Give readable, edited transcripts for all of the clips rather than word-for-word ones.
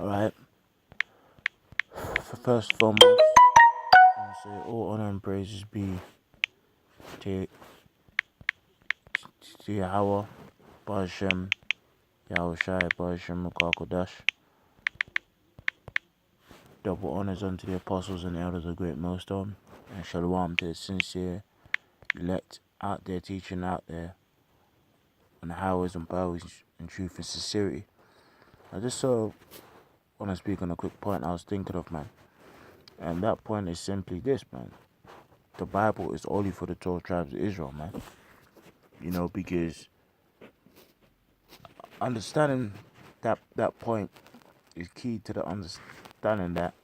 Alright. First and foremost, I want to say all honor and praises be to Yahweh, Ba'ashem, Yahushai, Ba'ashem, Mukakodash. Double honors unto the apostles and elders of GreatMillStone, and shalom to the sincere elect out there, teaching out there on the highways and byways in truth and sincerity. I just want to speak on a quick point I was thinking of, man. And that point is simply this, man. The Bible is only for the 12 tribes of Israel, man. You know, because understanding that point is key to the understanding that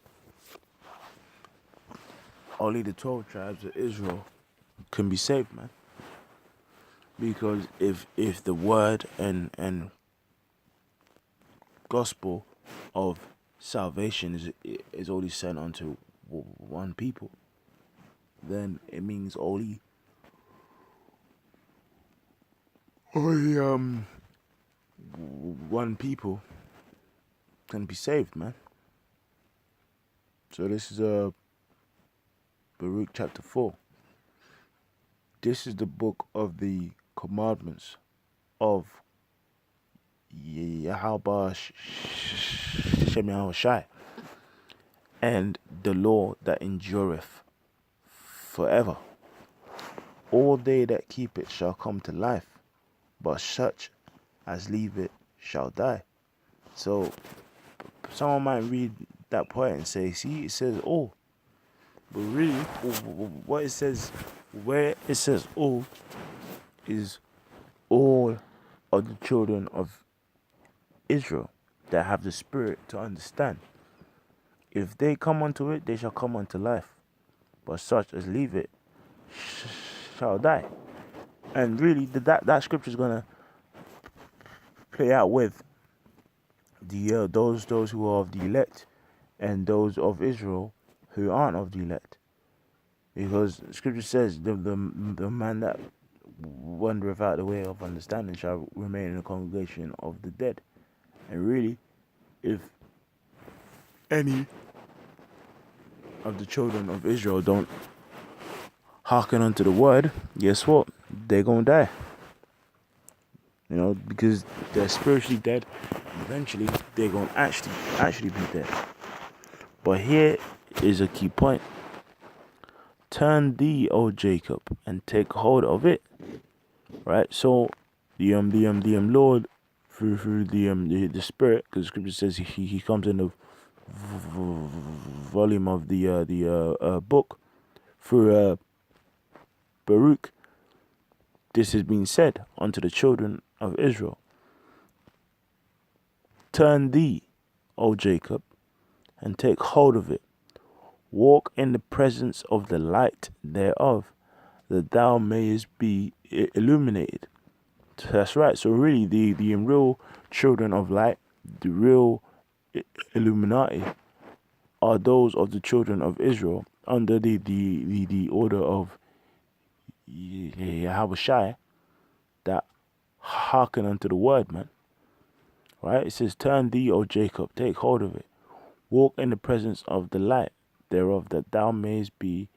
only the 12 tribes of Israel can be saved, man. Because if the word and gospel of salvation is only sent unto one people, then it means only one people can be saved, man. So this is Baruch chapter 4. This is the book of the commandments of Yahweh Shai, and the law that endureth forever. All they that keep it shall come to life, but such as leave it shall die. So someone might read that point and say, see, it says all. But really, what it says, where it says all, is all of the children of Israel that have the spirit to understand. If they come unto it, they shall come unto life, but such as leave it shall die. And really, that scripture is gonna play out with the those who are of the elect and those of Israel who aren't of the elect, because scripture says the man that wandereth out the way of understanding shall remain in the congregation of the dead. And really, if any of the children of Israel don't hearken unto the word, guess what? They're gonna die. You know, because they're spiritually dead. Eventually, they're gonna actually be dead. But here is a key point. Turn thee, O Jacob, and take hold of it. Right? So the Lord through the Spirit, because Scripture says he comes in the volume of the book through Baruch. This has been said unto the children of Israel. Turn thee, O Jacob, and take hold of it. Walk in the presence of the light thereof, that thou mayest be illuminated. That's right. So really, the real children of light, the real Illuminati, are those of the children of Israel under the order of Yahweh, that hearken unto the word, man. Right? It says, turn thee, O Jacob, take hold of it. Walk in the presence of the light thereof, that thou mayest be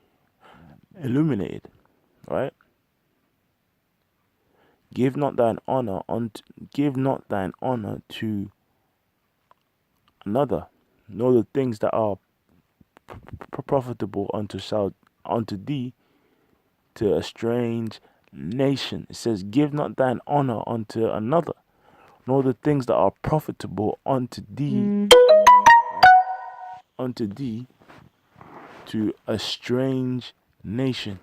illuminated. Right? Give not thine honor to another, nor the things that are profitable unto thee to a strange nation. It says, give not thine honor unto another, nor the things that are profitable unto thee to a strange nation.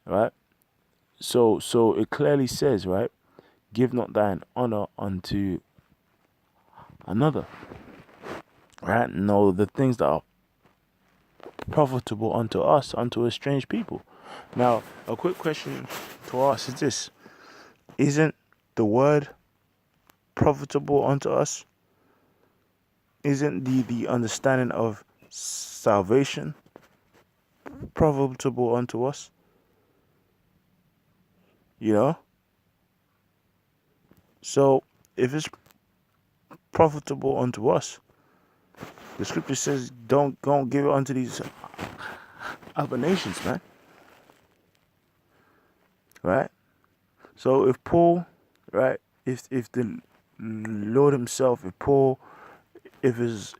Right? So it clearly says, right, give not thine honor unto another. Right? No, the things that are profitable unto us, unto a strange people. Now, a quick question to ask is this: isn't the word profitable unto us? Isn't the understanding of salvation profitable unto us? You know? So, if it's profitable unto us. The scripture says, don't give it unto these other nations, man. Right? So if Paul, right, if the Lord himself, if Paul, if his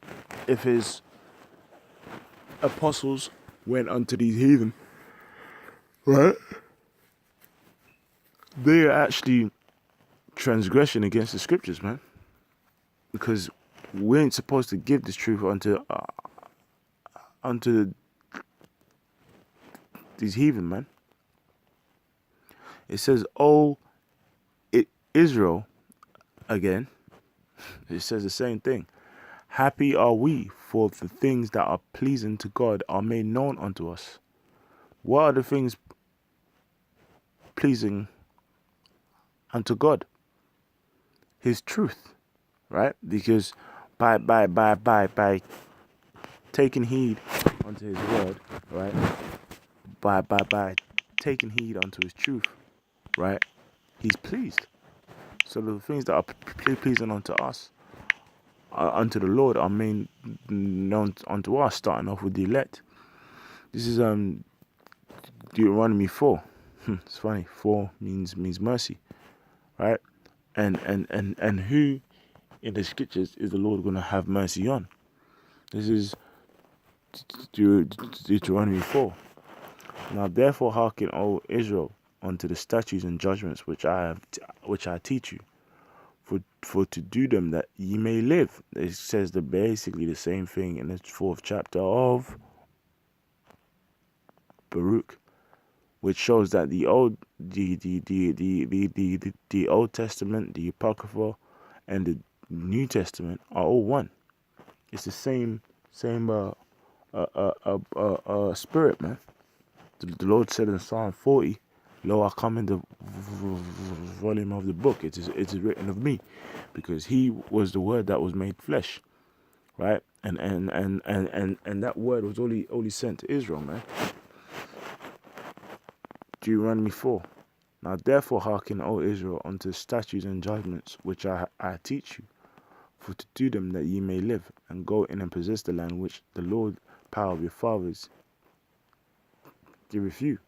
apostles went unto these heathen, right, they are actually transgression against the scriptures, man. Because we ain't supposed to give this truth unto these heathen, man. It says, "Oh, Israel," again. It says the same thing. "Happy are we, for the things that are pleasing to God are made known unto us." What are the things pleasing unto God? His truth, right? Because by taking heed unto his word, right? By taking heed unto his truth, right? He's pleased. So the things that are pleasing unto us, unto the Lord, are made known unto us, starting off with the elect. This is Deuteronomy 4. It's funny. 4 means mercy, right? And who in the scriptures is the Lord going to have mercy on? This is Deuteronomy 4. "Now therefore hearken, O Israel, unto the statutes and judgments which I teach you, for to do them that ye may live." It says basically the same thing in the 4th chapter of Baruch, which shows that the Old Testament, the Apocrypha, and the New Testament are all one. It's the same spirit, man. The Lord said in Psalm 40, "Lo, I come in the volume of the book. It is written of me," because He was the Word that was made flesh, right? And that word was only sent to Israel, man. Deuteronomy 4. "Now therefore hearken, O Israel, unto the statutes and judgments which I teach you, for to do them that ye may live, and go in and possess the land which the Lord, power of your fathers, giveth you.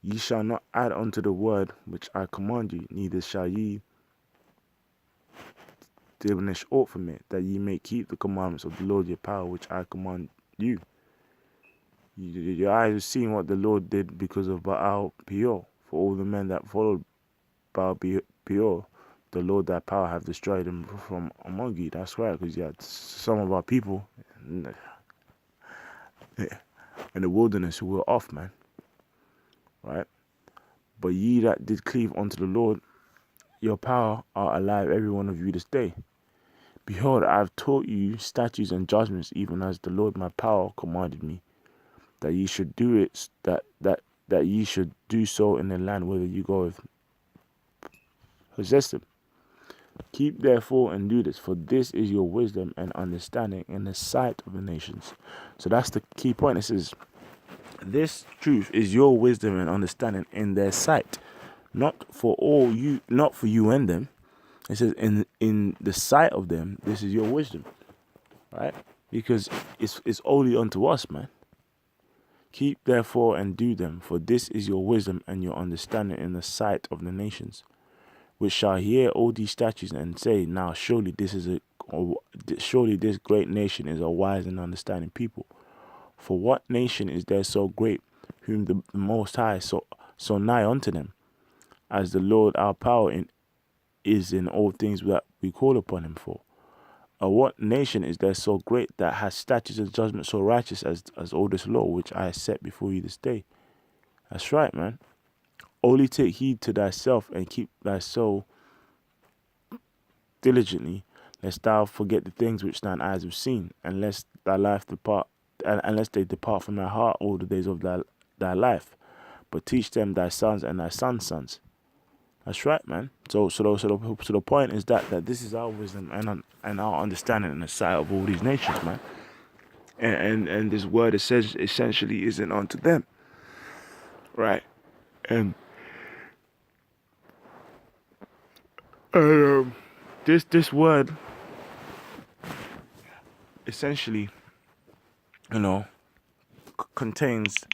Ye shall not add unto the word which I command you, neither shall ye diminish aught from it, that ye may keep the commandments of the Lord your power, which I command you." Your eyes have seen what the Lord did because of Baal Peor. For all the men that followed Baal Peor, the Lord thy power have destroyed him from among you. That's right, because you had some of our people in the wilderness who were off, man. Right? "But ye that did cleave unto the Lord, your power are alive, every one of you this day. Behold, I have taught you statutes and judgments, even as the Lord my power commanded me, that ye should do it, that ye should do so in the land whither you go possess them. Keep therefore and do this, for this is your wisdom and understanding in the sight of the nations." So that's the key point. It says, this truth is your wisdom and understanding in their sight, not for you and them. It says in the sight of them, this is your wisdom, right? Because it's only unto us, man. "Keep therefore and do them, for this is your wisdom and your understanding in the sight of the nations, which shall hear all these statutes and say, now surely surely this great nation is a wise and understanding people. For what nation is there so great, whom the Most High so nigh unto them, as the Lord our power is in all things that we call upon him for? Or what nation is there so great that has statutes and judgments so righteous as all this law which I set before you this day?" That's right, man. "Only take heed to thyself and keep thy soul diligently, lest thou forget the things which thine eyes have seen, and lest thy life depart, unless they depart from thy heart all the days of thy life. But teach them thy sons and thy sons' sons." That's right, man. So the point is that this is our wisdom and our understanding in the sight of all these nations, man. And this word, it says, essentially isn't unto them, right? And this word essentially, you know, contains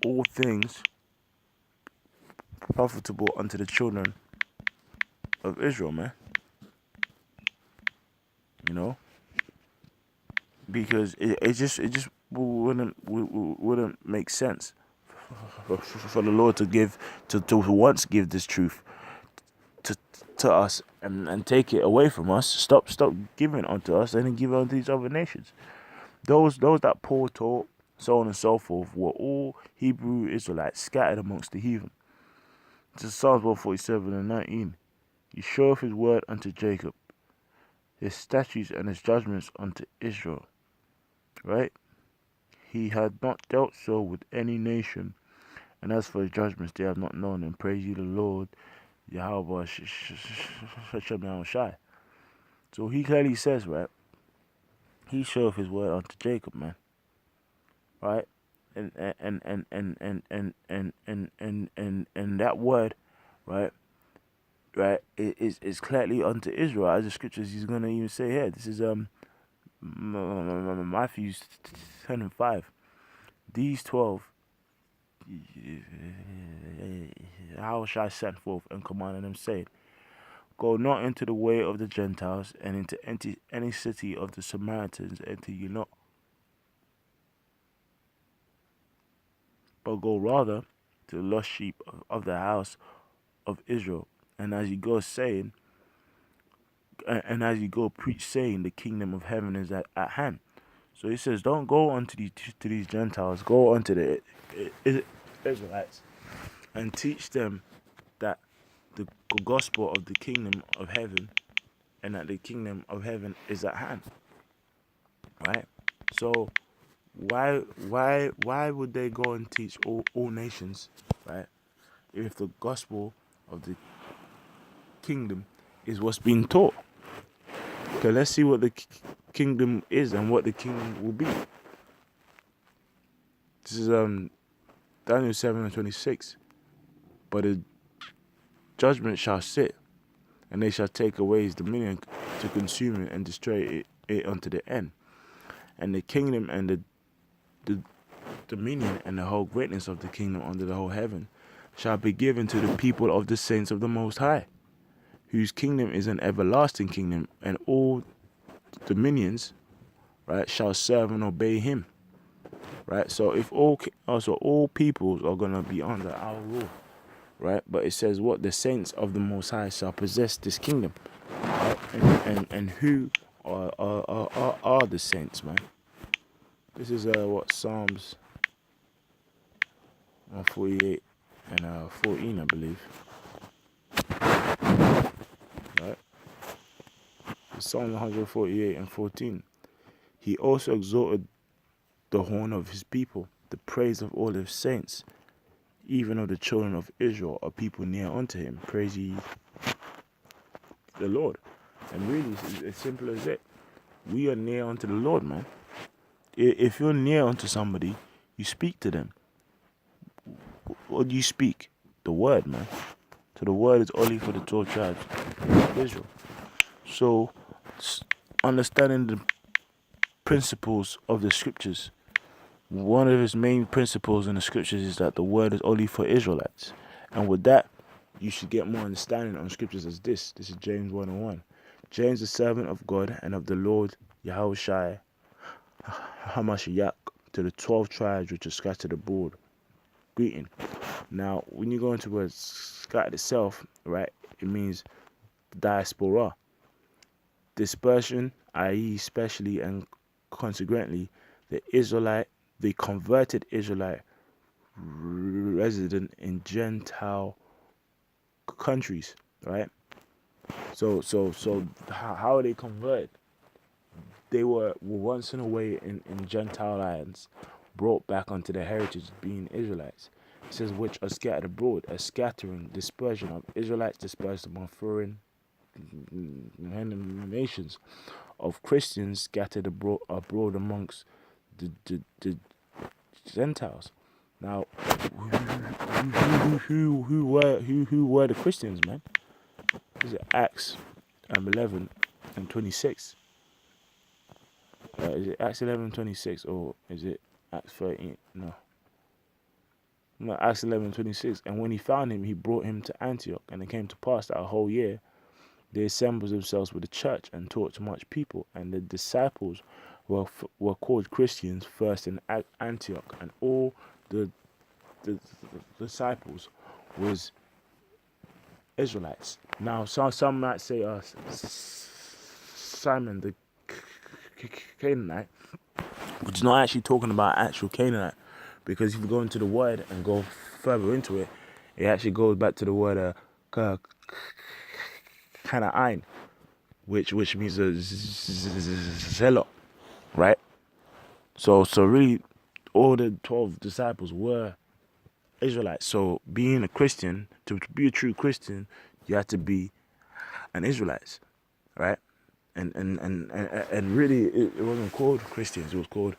all things profitable unto the children of Israel, man. You know, because it just wouldn't make sense for the Lord to once give this truth to us and take it away from us. Stop giving it unto us and then give it unto these other nations. Those that Paul taught, so on and so forth, were all Hebrew Israelites scattered amongst the heathen. This is Psalms 147:19. He showeth his word unto Jacob, his statutes and his judgments unto Israel. Right? He had not dealt so with any nation, and as for his judgments, they have not known. And praise ye the Lord, Yahweh ShamryamUK. So he clearly says, right? He showeth his word unto Jacob, man. Right? And that word, right, is clearly unto Israel, as the scriptures he's gonna even say here. This is Matthew 10:5. These 12 how shall I send forth and command them, saying, go not into the way of the Gentiles, and into any city of the Samaritans enter ye not, but go rather to the lost sheep of the house of Israel. And as you go saying, and as you go preach, saying, the kingdom of heaven is at hand. So he says, don't go unto these Gentiles, go unto the Israelites and teach them that the gospel of the kingdom of heaven, and that the kingdom of heaven is at hand. Right? So why would they go and teach all nations, right, if the gospel of the kingdom is what's being taught? Okay, let's see what the kingdom is and what the kingdom will be. This is Daniel 7:26. But the judgment shall sit, and they shall take away his dominion to consume it and destroy it unto the end. And the kingdom and the dominion and the whole greatness of the kingdom under the whole heaven shall be given to the people of the saints of the Most High, whose kingdom is an everlasting kingdom, and all dominions, right, shall serve and obey him. Right? So if all peoples are gonna be under our rule, right? But it says what? The saints of the Most High shall possess this kingdom, right? And who are the saints, man? This is what Psalms 148 and 14, I believe. Right? Psalm 148 and 14. He also exalted the horn of his people, the praise of all his saints, even of the children of Israel, a people near unto him. Praise ye the Lord. And really, it's as simple as it. We are near unto the Lord, man. If you're near unto somebody, you speak to them. What do you speak? The word, man. So the word is only for the 12 tribes of Israel. So, understanding the principles of the scriptures, one of his main principles in the scriptures is that the word is only for Israelites. And with that, you should get more understanding on scriptures as this. This is James 1:1. James, the servant of God and of the Lord Yahushua HaMashiach, to the 12 tribes which are scattered abroad, greeting. Now, when you go into the word scattered itself, right, it means diaspora. Dispersion, i.e. especially and consequently, the converted Israelite resident in Gentile countries, right? So how are they converted? They were once in a way in Gentile lands, brought back onto their heritage being Israelites. It says which are scattered abroad, a scattering, dispersion of Israelites dispersed among foreign nations, of Christians scattered abroad amongst the Gentiles. Now, who were the Christians, man? This is Acts 11 and 26. Is it Acts 11:26 or is it Acts 13? No, Acts 11:26. And when he found him, he brought him to Antioch. And it came to pass that a whole year they assembled themselves with the church and taught to much people. And the disciples were called Christians first in Antioch, and all the disciples was Israelites. Now, some might say, Simon the Canaanite, which is not actually talking about actual Canaanite, because if you go into the word and go further into it, it actually goes back to the word Canaan, which means a zealot, right? So really, all the 12 disciples were Israelites. So being a Christian, to be a true Christian, you have to be an Israelite, right? And really, it wasn't called Christians. It was called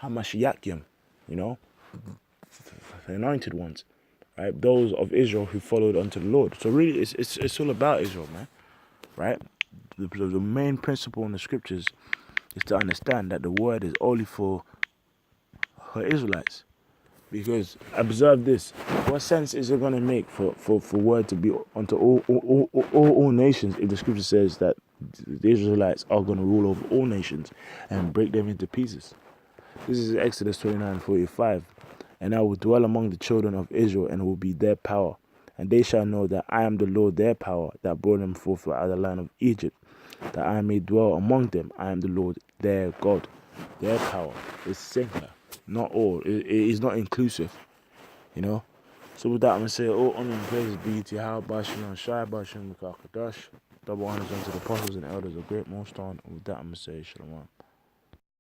Hamashiachim, the anointed ones, right? Those of Israel who followed unto the Lord. So really, it's all about Israel, man, right? The main principle in the scriptures is to understand that the word is only for Israelites. Because observe this, what sense is it going to make for word to be unto all nations if the scripture says that the Israelites are going to rule over all nations and break them into pieces? This is Exodus 29:45. And I will dwell among the children of Israel and will be their power. And they shall know that I am the Lord their power that brought them forth out of the land of Egypt, that I may dwell among them. I am the Lord their God. Their power is singular, not all. It is not inclusive, So with that, I'm going to say, all honor and praise be to Yahweh, Shalom, Shai, Bashim, Mikakadash. Double honors unto the apostles and elders of GreatMillStone. And with that, I'm going to say, Shalom.